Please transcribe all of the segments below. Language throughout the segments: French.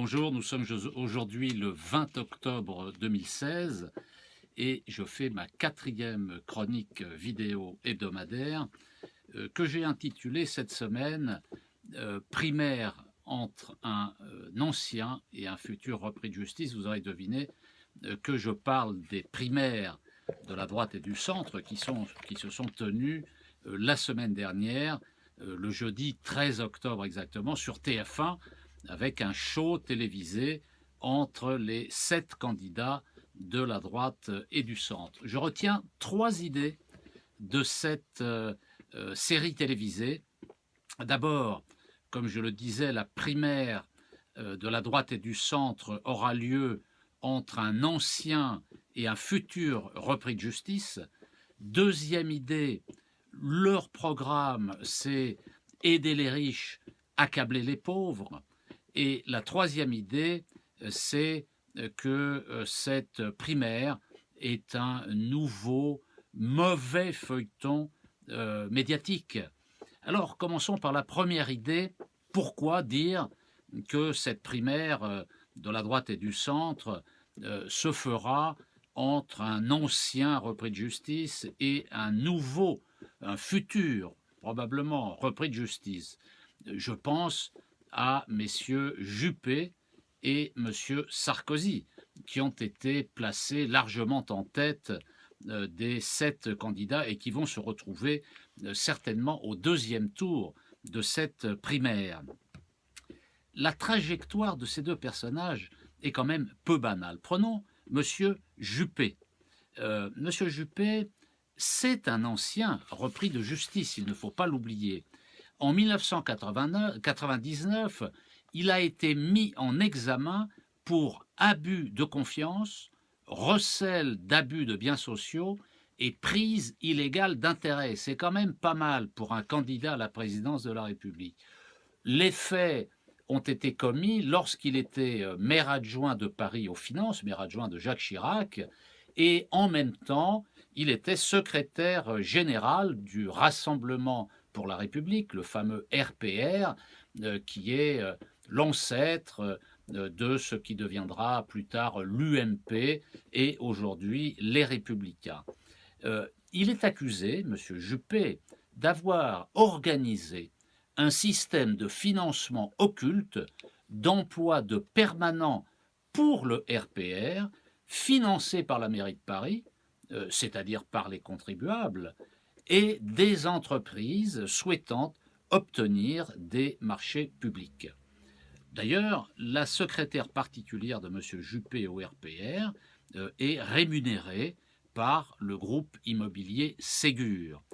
Bonjour, nous sommes aujourd'hui le 20 octobre 2016 et je fais ma quatrième chronique vidéo hebdomadaire que j'ai intitulée cette semaine Primaire entre un ancien et un futur repris de justice. Vous aurez deviné que je parle des primaires de la droite et du centre qui se sont tenues la semaine dernière, le jeudi 13 octobre exactement, sur TF1, avec un show télévisé entre les 7 candidats de la droite et du centre. Je retiens 3 idées de cette série télévisée. D'abord, comme je le disais, la primaire de la droite et du centre aura lieu entre un ancien et un futur repris de justice. Deuxième idée, leur programme, c'est aider les riches, accabler les pauvres. Et la troisième idée, c'est que cette primaire est un nouveau mauvais feuilleton médiatique. Alors, commençons par la première idée. Pourquoi dire que cette primaire de la droite et du centre se fera entre un ancien repris de justice et un futur, probablement, repris de justice? Je pense à messieurs Juppé et monsieur Sarkozy, qui ont été placés largement en tête des 7 candidats et qui vont se retrouver certainement au deuxième tour de cette primaire. La trajectoire de ces deux personnages est quand même peu banale. Prenons monsieur Juppé. Monsieur Juppé, c'est un ancien repris de justice, il ne faut pas l'oublier. En 1999, il a été mis en examen pour abus de confiance, recel d'abus de biens sociaux et prise illégale d'intérêt. C'est quand même pas mal pour un candidat à la présidence de la République. Les faits ont été commis lorsqu'il était maire adjoint de Paris aux Finances, maire adjoint de Jacques Chirac, et en même temps, il était secrétaire général du Rassemblement pour la République, le fameux RPR, qui est l'ancêtre de ce qui deviendra plus tard l'UMP et aujourd'hui les Républicains. Il est accusé, M. Juppé, d'avoir organisé un système de financement occulte d'emploi de permanents pour le RPR, financé par la mairie de Paris, c'est-à-dire par les contribuables, et des entreprises souhaitant obtenir des marchés publics. D'ailleurs, la secrétaire particulière de M. Juppé au RPR est rémunérée par le groupe immobilier Ségur.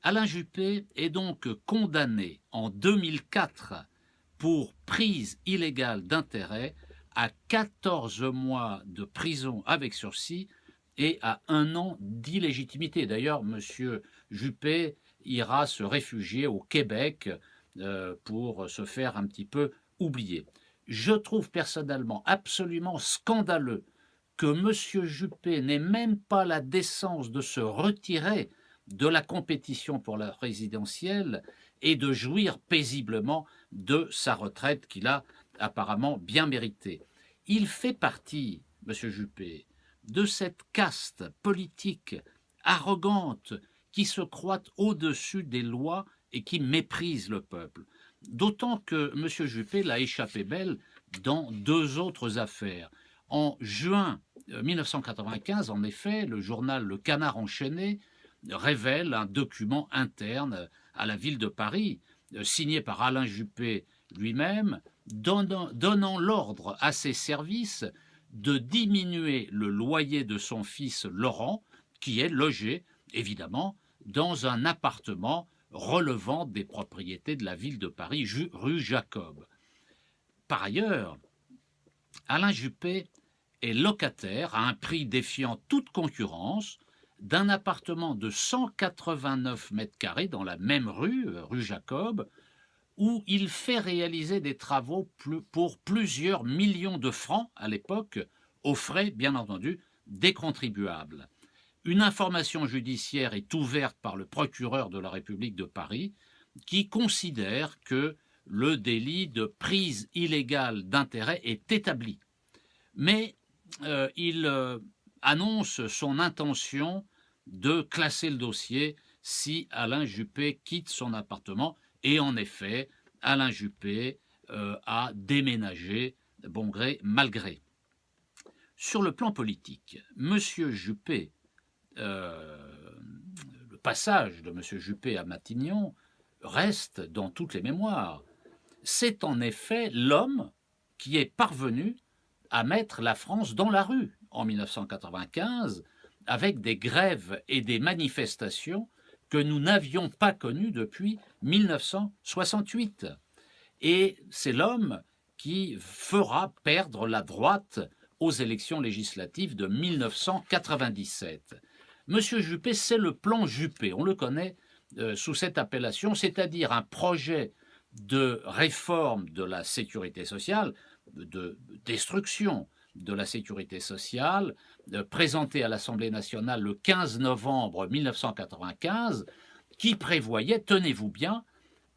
Alain Juppé est donc condamné en 2004 pour prise illégale d'intérêt à 14 mois de prison avec sursis et à 1 an d'illégitimité. D'ailleurs, M. Juppé ira se réfugier au Québec pour se faire un petit peu oublier. Je trouve personnellement absolument scandaleux que M. Juppé n'ait même pas la décence de se retirer de la compétition pour la présidentielle et de jouir paisiblement de sa retraite qu'il a apparemment bien méritée. Il fait partie, M. Juppé, de cette caste politique arrogante qui se croit au-dessus des lois et qui méprise le peuple. D'autant que M. Juppé l'a échappé belle dans 2 autres affaires. En juin 1995, en effet, le journal Le Canard enchaîné révèle un document interne à la ville de Paris, signé par Alain Juppé lui-même, donnant l'ordre à ses services de diminuer le loyer de son fils Laurent, qui est logé, évidemment, dans un appartement relevant des propriétés de la ville de Paris, rue Jacob. Par ailleurs, Alain Juppé est locataire à un prix défiant toute concurrence d'un appartement de 189 mètres carrés dans la même rue Jacob, où il fait réaliser des travaux pour plusieurs millions de francs à l'époque, aux frais, bien entendu, des contribuables. Une information judiciaire est ouverte par le procureur de la République de Paris qui considère que le délit de prise illégale d'intérêt est établi. Mais il annonce son intention de classer le dossier si Alain Juppé quitte son appartement. Et en effet, Alain Juppé a déménagé bon gré, mal gré. Sur le plan politique, M. Juppé, le passage de M. Juppé à Matignon reste dans toutes les mémoires. C'est en effet l'homme qui est parvenu à mettre la France dans la rue en 1995 avec des grèves et des manifestations que nous n'avions pas connues depuis 1968. Et c'est l'homme qui fera perdre la droite aux élections législatives de 1997. Monsieur Juppé, c'est le plan Juppé, on le connaît sous cette appellation, c'est-à-dire un projet de réforme de la sécurité sociale, de destruction de la sécurité sociale, présenté à l'Assemblée nationale le 15 novembre 1995, qui prévoyait, tenez-vous bien,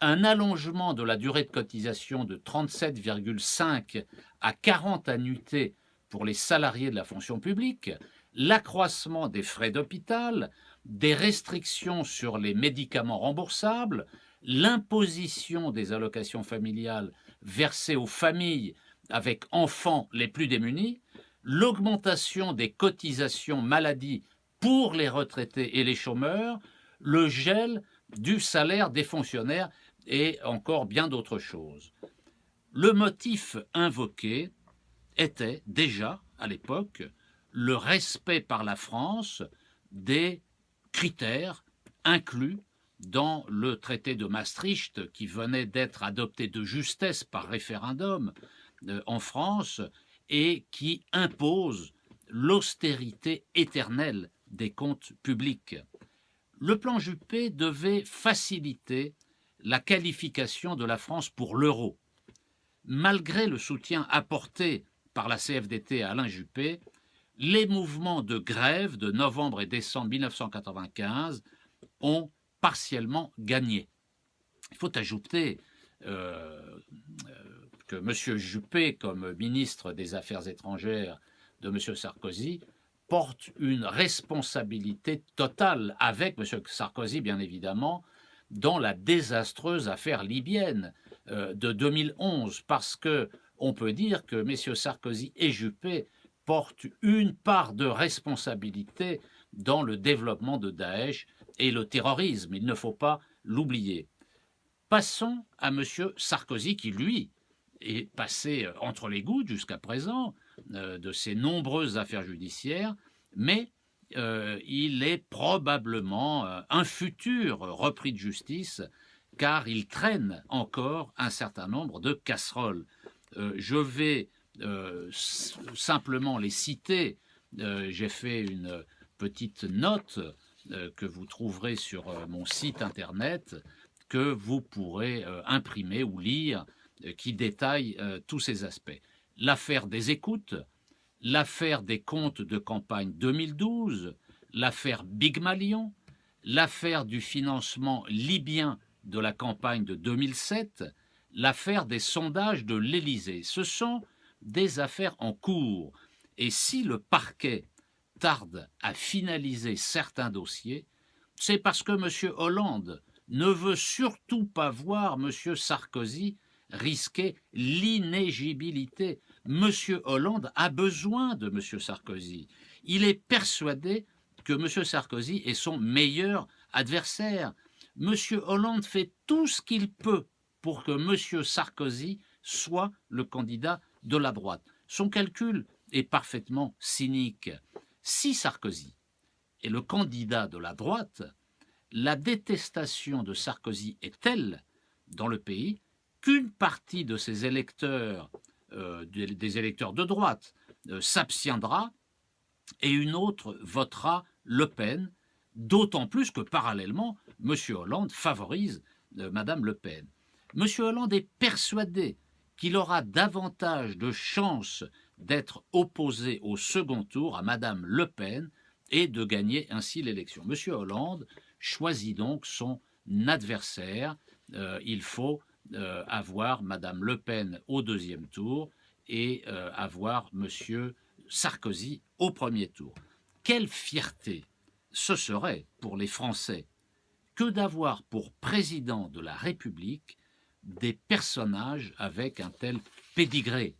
un allongement de la durée de cotisation de 37,5 à 40 annuités pour les salariés de la fonction publique, l'accroissement des frais d'hôpital, des restrictions sur les médicaments remboursables, l'imposition des allocations familiales versées aux familles avec enfants les plus démunis, l'augmentation des cotisations maladie pour les retraités et les chômeurs, le gel du salaire des fonctionnaires et encore bien d'autres choses. Le motif invoqué était déjà, à l'époque, le respect par la France des critères inclus dans le traité de Maastricht qui venait d'être adopté de justesse par référendum en France et qui impose l'austérité éternelle des comptes publics. Le plan Juppé devait faciliter la qualification de la France pour l'euro. Malgré le soutien apporté par la CFDT à Alain Juppé, les mouvements de grève de novembre et décembre 1995 ont partiellement gagné. Il faut ajouter que M. Juppé, comme ministre des Affaires étrangères de M. Sarkozy, porte une responsabilité totale, avec M. Sarkozy bien évidemment, dans la désastreuse affaire libyenne de 2011, parce que on peut dire que M. Sarkozy et Juppé portent une part de responsabilité dans le développement de Daesh et le terrorisme. Il ne faut pas l'oublier. Passons à M. Sarkozy qui, lui, est passé entre les gouttes jusqu'à présent de ses nombreuses affaires judiciaires, mais il est probablement un futur repris de justice, car il traîne encore un certain nombre de casseroles. Je vais simplement les citer. J'ai fait une petite note que vous trouverez sur mon site internet, que vous pourrez imprimer ou lire, qui détaille tous ces aspects. L'affaire des écoutes, l'affaire des comptes de campagne 2012, l'affaire Big Malion, l'affaire du financement libyen de la campagne de 2007, l'affaire des sondages de l'Élysée. Ce sont des affaires en cours. Et si le parquet tarde à finaliser certains dossiers, c'est parce que M. Hollande ne veut surtout pas voir M. Sarkozy risquer l'inéligibilité. M. Hollande a besoin de M. Sarkozy. Il est persuadé que M. Sarkozy est son meilleur adversaire. M. Hollande fait tout ce qu'il peut pour que M. Sarkozy soit le candidat de la droite. Son calcul est parfaitement cynique. Si Sarkozy est le candidat de la droite, la détestation de Sarkozy est telle dans le pays qu'une partie de ses électeurs, des électeurs de droite, s'abstiendra et une autre votera Le Pen, d'autant plus que parallèlement, M. Hollande favorise Mme Le Pen. M. Hollande est persuadé qu'il aura davantage de chances d'être opposé au second tour à Mme Le Pen et de gagner ainsi l'élection. M. Hollande choisit donc son adversaire. Il faut avoir Madame Le Pen au deuxième tour et avoir Monsieur Sarkozy au premier tour. Quelle fierté ce serait pour les Français que d'avoir pour président de la République des personnages avec un tel pédigré.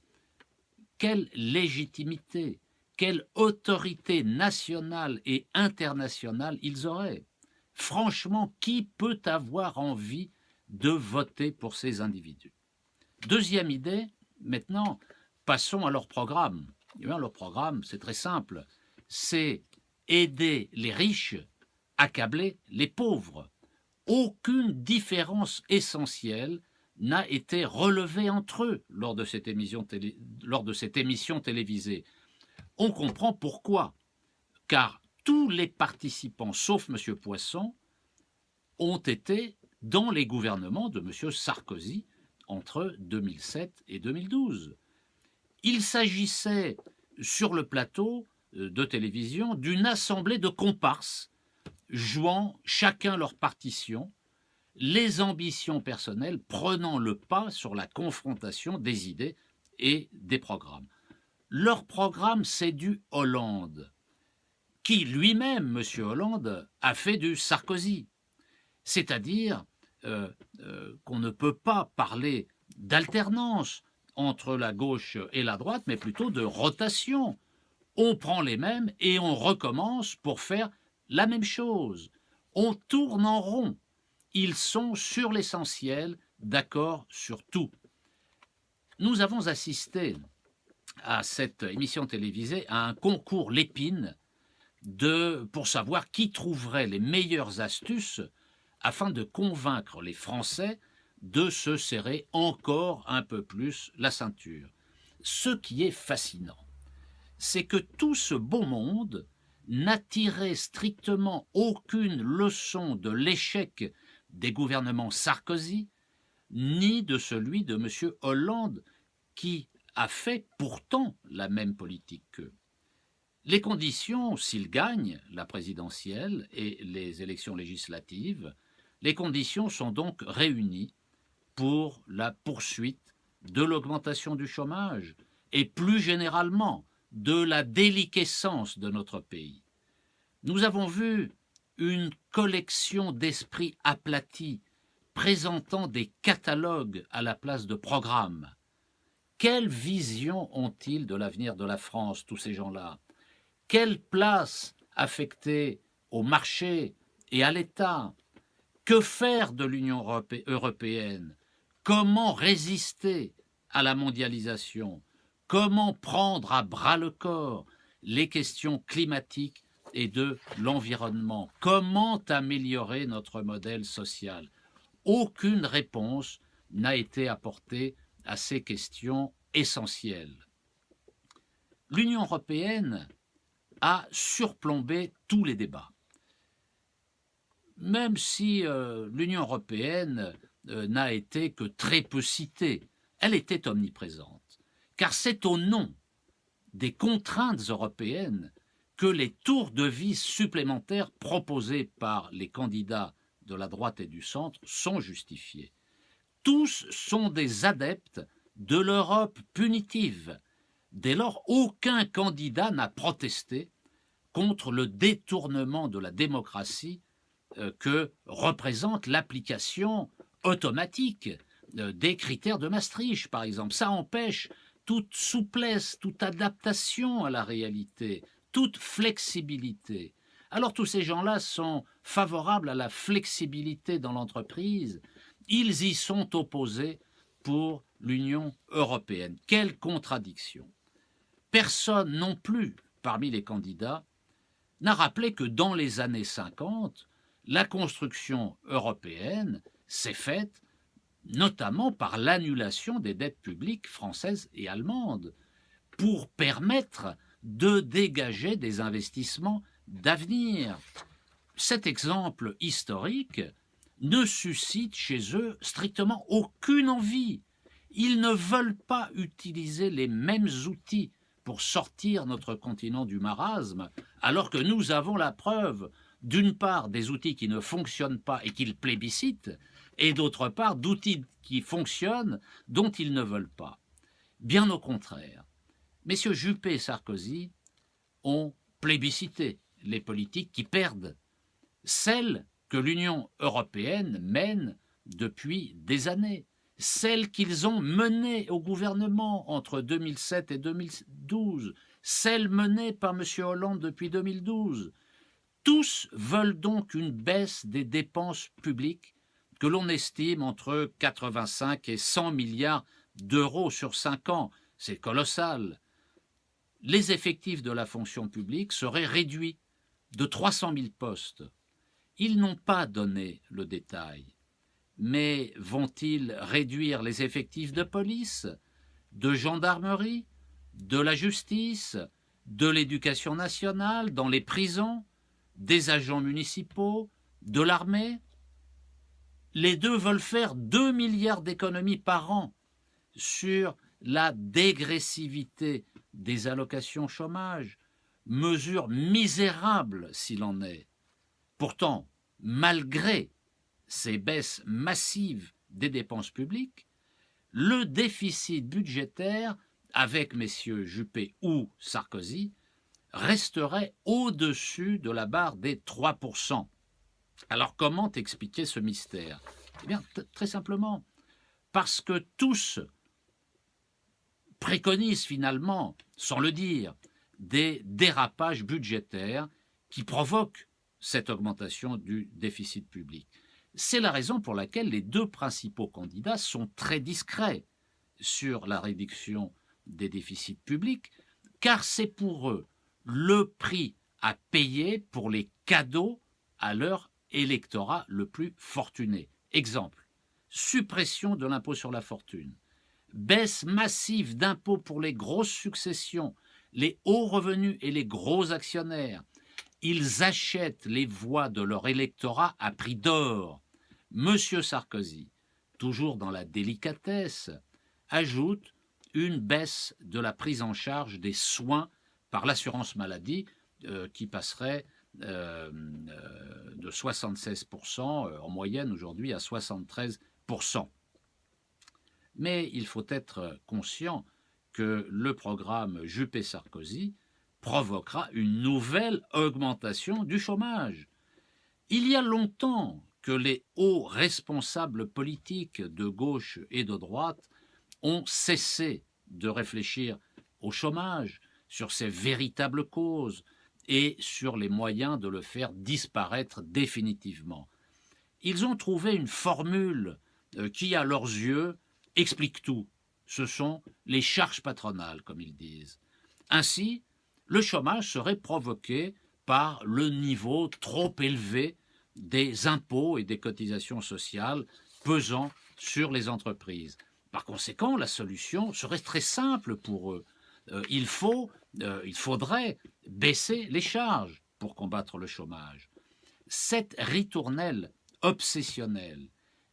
Quelle légitimité, quelle autorité nationale et internationale ils auraient. Franchement, qui peut avoir envie de voter pour ces individus? Deuxième idée, maintenant, passons à leur programme. Eh bien, leur programme, c'est très simple. C'est aider les riches, accabler les pauvres. Aucune différence essentielle n'a été relevée entre eux lors de cette émission télévisée. On comprend pourquoi, car tous les participants, sauf M. Poisson, ont été dans les gouvernements de M. Sarkozy entre 2007 et 2012. Il s'agissait sur le plateau de télévision d'une assemblée de comparses jouant chacun leur partition, les ambitions personnelles prenant le pas sur la confrontation des idées et des programmes. Leur programme, c'est du Hollande, qui lui-même, M. Hollande, a fait du Sarkozy. C'est-à-dire qu'on ne peut pas parler d'alternance entre la gauche et la droite, mais plutôt de rotation. On prend les mêmes et on recommence pour faire la même chose. On tourne en rond. Ils sont sur l'essentiel, d'accord sur tout. Nous avons assisté à cette émission télévisée à un concours Lépine pour savoir qui trouverait les meilleures astuces afin de convaincre les Français de se serrer encore un peu plus la ceinture. Ce qui est fascinant, c'est que tout ce beau monde n'a tiré strictement aucune leçon de l'échec des gouvernements Sarkozy, ni de celui de M. Hollande, qui a fait pourtant la même politique qu'eux. Les conditions, s'il gagne la présidentielle et les élections législatives, les conditions sont donc réunies pour la poursuite de l'augmentation du chômage et plus généralement de la déliquescence de notre pays. Nous avons vu une collection d'esprits aplatis présentant des catalogues à la place de programmes. Quelle vision ont-ils de l'avenir de la France, tous ces gens-là? Quelle place affecter au marché et à l'État? Que faire de l'Union européenne? Comment résister à la mondialisation? Comment prendre à bras-le-corps les questions climatiques et de l'environnement? Comment améliorer notre modèle social? Aucune réponse n'a été apportée à ces questions essentielles. L'Union européenne a surplombé tous les débats. Même si l'Union européenne n'a été que très peu citée, elle était omniprésente. Car c'est au nom des contraintes européennes que les tours de vis supplémentaires proposés par les candidats de la droite et du centre sont justifiés. Tous sont des adeptes de l'Europe punitive. Dès lors, aucun candidat n'a protesté contre le détournement de la démocratie que représente l'application automatique des critères de Maastricht, par exemple. Ça empêche toute souplesse, toute adaptation à la réalité, toute flexibilité. Alors tous ces gens-là sont favorables à la flexibilité dans l'entreprise. Ils y sont opposés pour l'Union européenne. Quelle contradiction! Personne non plus, parmi les candidats, n'a rappelé que dans les années 50, la construction européenne s'est faite notamment par l'annulation des dettes publiques françaises et allemandes, pour permettre de dégager des investissements d'avenir. Cet exemple historique ne suscite chez eux strictement aucune envie. Ils ne veulent pas utiliser les mêmes outils pour sortir notre continent du marasme, alors que nous avons la preuve, d'une part, des outils qui ne fonctionnent pas et qu'ils plébiscitent, et d'autre part d'outils qui fonctionnent dont ils ne veulent pas. Bien au contraire, messieurs Juppé et Sarkozy ont plébiscité les politiques qui perdent, celles que l'Union européenne mène depuis des années, celles qu'ils ont menées au gouvernement entre 2007 et 2012, celles menées par M. Hollande depuis 2012. Tous veulent donc une baisse des dépenses publiques que l'on estime entre 85 et 100 milliards d'euros sur 5 ans. C'est colossal. Les effectifs de la fonction publique seraient réduits de 300 000 postes. Ils n'ont pas donné le détail. Mais vont-ils réduire les effectifs de police, de gendarmerie, de la justice, de l'éducation nationale, dans les prisons, des agents municipaux, de l'armée? Les deux veulent faire 2 milliards d'économies par an sur la dégressivité des allocations chômage, mesure misérable s'il en est. Pourtant, malgré ces baisses massives des dépenses publiques, le déficit budgétaire, avec messieurs Juppé ou Sarkozy, resterait au-dessus de la barre des 3%. Alors comment expliquer ce mystère? Eh bien, très simplement, parce que tous préconisent finalement, sans le dire, des dérapages budgétaires qui provoquent cette augmentation du déficit public. C'est la raison pour laquelle les deux principaux candidats sont très discrets sur la réduction des déficits publics, car c'est pour eux le prix à payer pour les cadeaux à leur électorat le plus fortuné. Exemple, suppression de l'impôt sur la fortune, baisse massive d'impôts pour les grosses successions, les hauts revenus et les gros actionnaires. Ils achètent les voix de leur électorat à prix d'or. Monsieur Sarkozy, toujours dans la délicatesse, ajoute une baisse de la prise en charge des soins par l'assurance maladie qui passerait de 76% en moyenne aujourd'hui à 73%. Mais il faut être conscient que le programme Juppé-Sarkozy provoquera une nouvelle augmentation du chômage. Il y a longtemps que les hauts responsables politiques de gauche et de droite ont cessé de réfléchir au chômage, sur ses véritables causes et sur les moyens de le faire disparaître définitivement. Ils ont trouvé une formule qui, à leurs yeux, explique tout. Ce sont les charges patronales, comme ils disent. Ainsi, le chômage serait provoqué par le niveau trop élevé des impôts et des cotisations sociales pesant sur les entreprises. Par conséquent, la solution serait très simple pour eux. Il faudrait baisser les charges pour combattre le chômage. Cette ritournelle obsessionnelle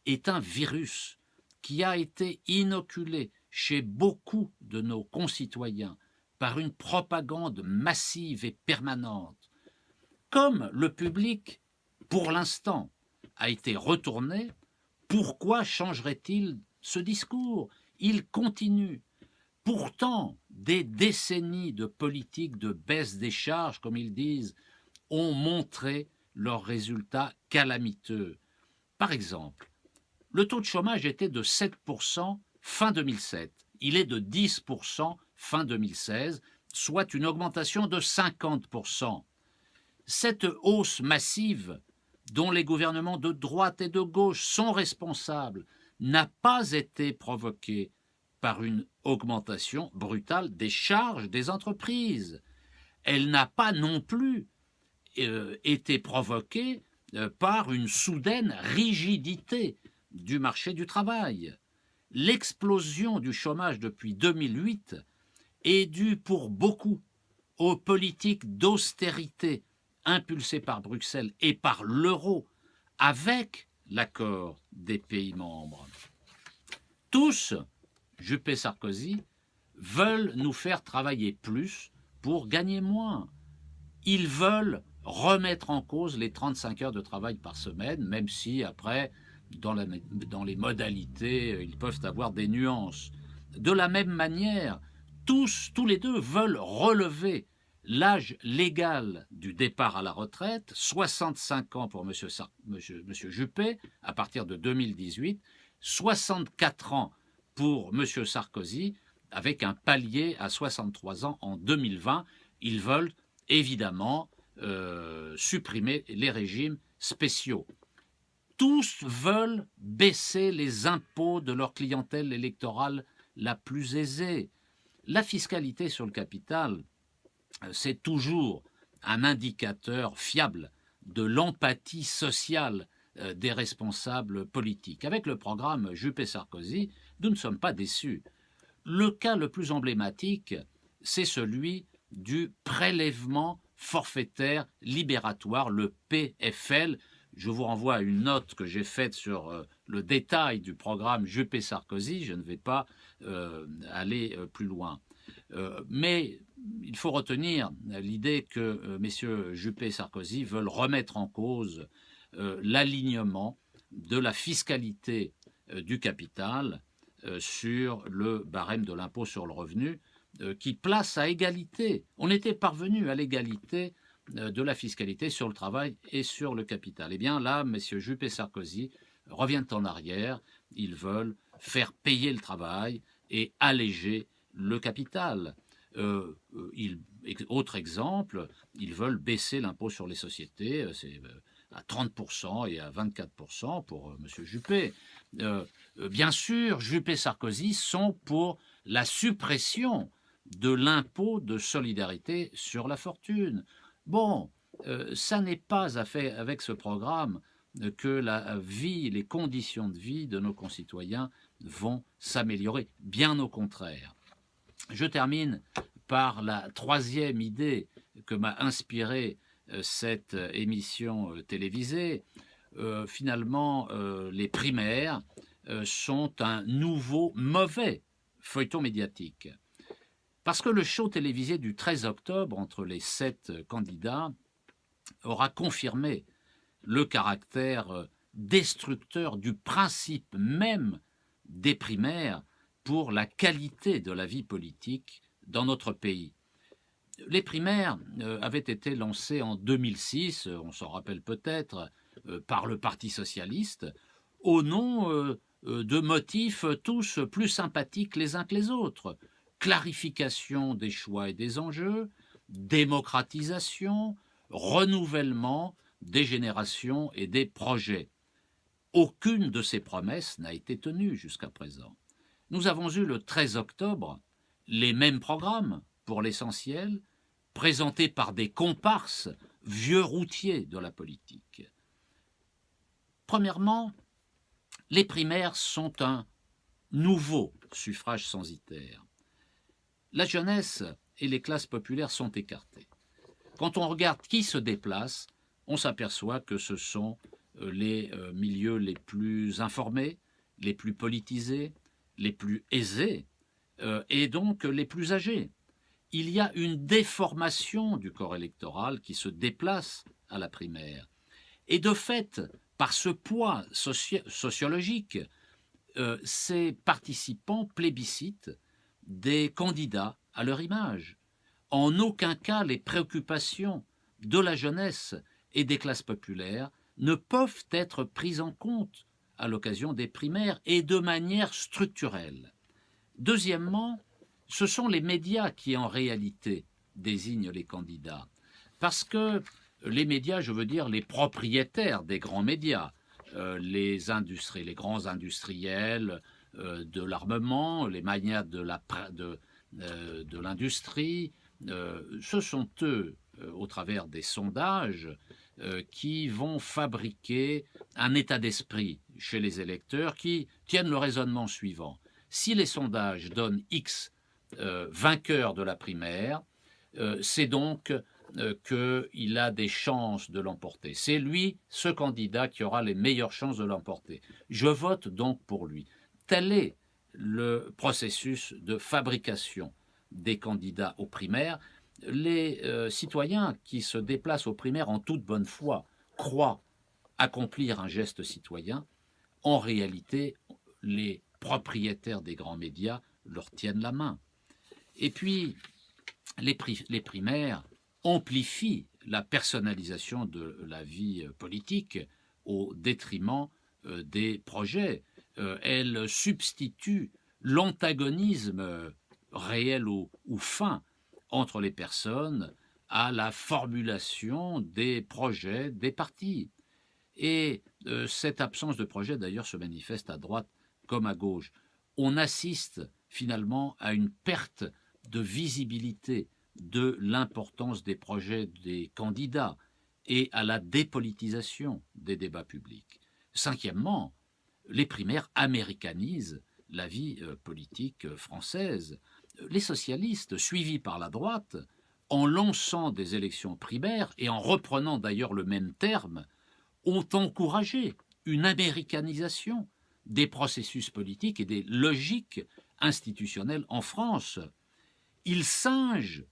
est un virus qui a été inoculé chez beaucoup de nos concitoyens par une propagande massive et permanente. Comme le public, pour l'instant, a été retourné, pourquoi changerait-il ce discours? Il continue. Pourtant, des décennies de politique de baisse des charges, comme ils disent, ont montré leurs résultats calamiteux. Par exemple, le taux de chômage était de 7% fin 2007. Il est de 10% fin 2016, soit une augmentation de 50%. Cette hausse massive, dont les gouvernements de droite et de gauche sont responsables, n'a pas été provoquée par une augmentation brutale des charges des entreprises. Elle n'a pas non plus été provoquée par une soudaine rigidité du marché du travail. L'explosion du chômage depuis 2008 est due pour beaucoup aux politiques d'austérité impulsées par Bruxelles et par l'euro avec l'accord des pays membres. Tous, Juppé-Sarkozy, veulent nous faire travailler plus pour gagner moins. Ils veulent remettre en cause les 35 heures de travail par semaine, même si après dans les modalités, ils peuvent avoir des nuances. De la même manière, tous les deux veulent relever l'âge légal du départ à la retraite, 65 ans pour monsieur Juppé, à partir de 2018, 64 ans pour M. Sarkozy, avec un palier à 63 ans en 2020. Ils veulent évidemment supprimer les régimes spéciaux. Tous veulent baisser les impôts de leur clientèle électorale la plus aisée. La fiscalité sur le capital, c'est toujours un indicateur fiable de l'empathie sociale des responsables politiques. Avec le programme Juppé-Sarkozy, nous ne sommes pas déçus. Le cas le plus emblématique, c'est celui du prélèvement forfaitaire libératoire, le PFL. Je vous renvoie à une note que j'ai faite sur le détail du programme Juppé-Sarkozy. Je ne vais pas aller plus loin. Mais il faut retenir l'idée que messieurs Juppé et Sarkozy veulent remettre en cause l'alignement de la fiscalité du capital sur le barème de l'impôt sur le revenu, qui place à égalité. On était parvenu à l'égalité de la fiscalité sur le travail et sur le capital. Eh bien là, messieurs Juppé et Sarkozy reviennent en arrière. Ils veulent faire payer le travail et alléger le capital. Autre exemple, ils veulent baisser l'impôt sur les sociétés, c'est à 30% et à 24% pour M. Juppé. Bien sûr, Juppé et Sarkozy sont pour la suppression de l'impôt de solidarité sur la fortune. Bon, ça n'est pas avec ce programme que la vie, les conditions de vie de nos concitoyens vont s'améliorer. Bien au contraire. Je termine par la troisième idée que m'a inspirée cette émission télévisée. Finalement, les primaires sont un nouveau mauvais feuilleton médiatique. Parce que le show télévisé du 13 octobre entre les 7 candidats aura confirmé le caractère destructeur du principe même des primaires pour la qualité de la vie politique dans notre pays. Les primaires avaient été lancées en 2006, on s'en rappelle peut-être, par le Parti socialiste, au nom de motifs tous plus sympathiques les uns que les autres. Clarification des choix et des enjeux, démocratisation, renouvellement des générations et des projets. Aucune de ces promesses n'a été tenue jusqu'à présent. Nous avons eu le 13 octobre les mêmes programmes, pour l'essentiel, présentés par des comparses vieux routiers de la politique. Premièrement, les primaires sont un nouveau suffrage censitaire. La jeunesse et les classes populaires sont écartées. Quand on regarde qui se déplace, on s'aperçoit que ce sont les milieux les plus informés, les plus politisés, les plus aisés et donc les plus âgés. Il y a une déformation du corps électoral qui se déplace à la primaire. Et de fait, par ce poids sociologique, ces participants plébiscitent des candidats à leur image. En aucun cas, les préoccupations de la jeunesse et des classes populaires ne peuvent être prises en compte à l'occasion des primaires et de manière structurelle. Deuxièmement, ce sont les médias qui en réalité désignent les candidats. Parce que les médias, je veux dire les propriétaires des grands médias, les grands industriels de l'armement, les magnats de l'industrie, ce sont eux, au travers des sondages, qui vont fabriquer un état d'esprit chez les électeurs qui tiennent le raisonnement suivant. Si les sondages donnent X vainqueur de la primaire, c'est donc qu'il a des chances de l'emporter. C'est lui, ce candidat, qui aura les meilleures chances de l'emporter. Je vote donc pour lui. Tel est le processus de fabrication des candidats aux primaires. Les citoyens qui se déplacent aux primaires en toute bonne foi croient accomplir un geste citoyen, en réalité, les propriétaires des grands médias leur tiennent la main. Et puis, les primaires amplifient la personnalisation de la vie politique au détriment des projets. Elles substituent l'antagonisme réel ou fin entre les personnes à la formulation des projets des partis. Et cette absence de projet, d'ailleurs, se manifeste à droite comme à gauche. On assiste finalement à une perte de visibilité de l'importance des projets des candidats et à la dépolitisation des débats publics. Cinquièmement, les primaires américanisent la vie politique française. Les socialistes, suivis par la droite, en lançant des élections primaires et en reprenant d'ailleurs le même terme, ont encouragé une américanisation des processus politiques et des logiques institutionnelles en France. Ils singent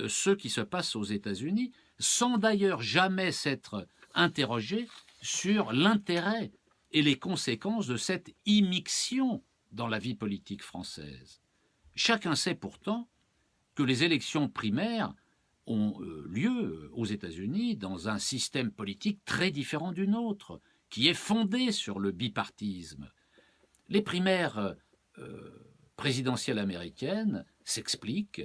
ce qui se passe aux États-Unis sans d'ailleurs jamais s'être interrogés sur l'intérêt et les conséquences de cette immixtion dans la vie politique française. Chacun sait pourtant que les élections primaires ont lieu aux États-Unis dans un système politique très différent du nôtre, qui est fondé sur le bipartisme. Les primaires présidentielles américaines s'expliquent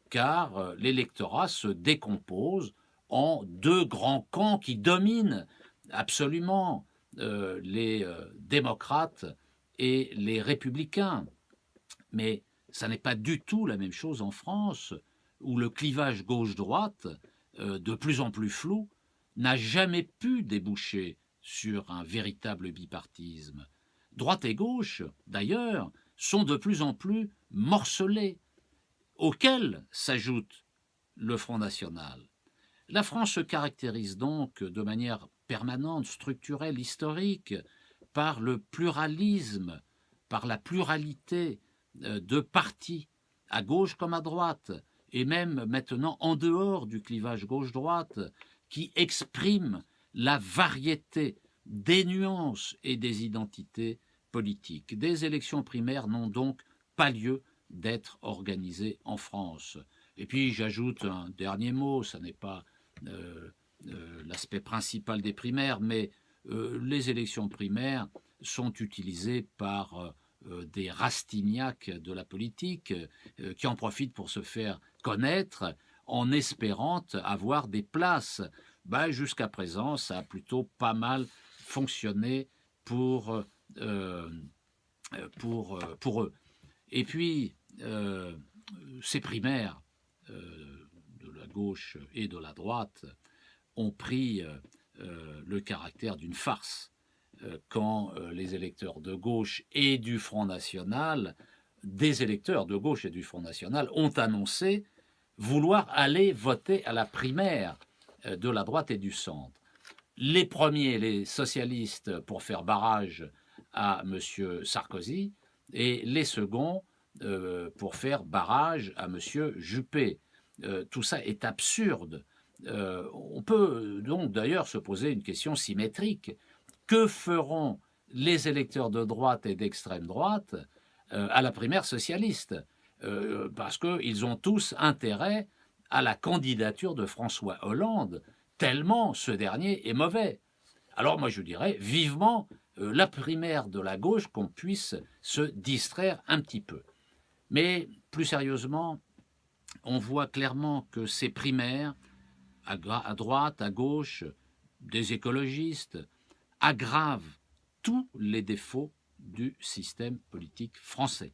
car l'électorat se décompose en deux grands camps qui dominent absolument les démocrates et les républicains. Mais ça n'est pas du tout la même chose en France, où le clivage gauche-droite, de plus en plus flou, n'a jamais pu déboucher sur un véritable bipartisme. Droite et gauche, d'ailleurs, sont de plus en plus morcelés, auxquels s'ajoute le Front national. La France se caractérise donc de manière permanente, structurelle, historique, par le pluralisme, par la pluralité de partis, à gauche comme à droite, et même maintenant en dehors du clivage gauche-droite, qui exprime la variété des nuances et des identités politiques. Des élections primaires n'ont donc pas lieu d'être organisées en France. Et puis j'ajoute un dernier mot, ça n'est pas l'aspect principal des primaires, mais les élections primaires sont utilisées par des rastignacs de la politique qui en profitent pour se faire connaître en espérant avoir des places. Jusqu'à présent, ça a plutôt pas mal fonctionné pour eux. Et puis, ces primaires de la gauche et de la droite ont pris le caractère d'une farce quand les électeurs de gauche et du Front national, des électeurs de gauche et du Front national, ont annoncé vouloir aller voter à la primaire de la droite et du centre. Les premiers, les socialistes, pour faire barrage à M. Sarkozy, et les seconds pour faire barrage à M. Juppé. Tout ça est absurde. On peut donc d'ailleurs se poser une question symétrique. Que feront les électeurs de droite et d'extrême droite à la primaire socialiste parce qu'ils ont tous intérêt à la candidature de François Hollande, tellement ce dernier est mauvais. Alors moi je dirais vivement la primaire de la gauche, qu'on puisse se distraire un petit peu. Mais plus sérieusement, on voit clairement que ces primaires, à droite, à gauche, des écologistes, aggravent tous les défauts du système politique français.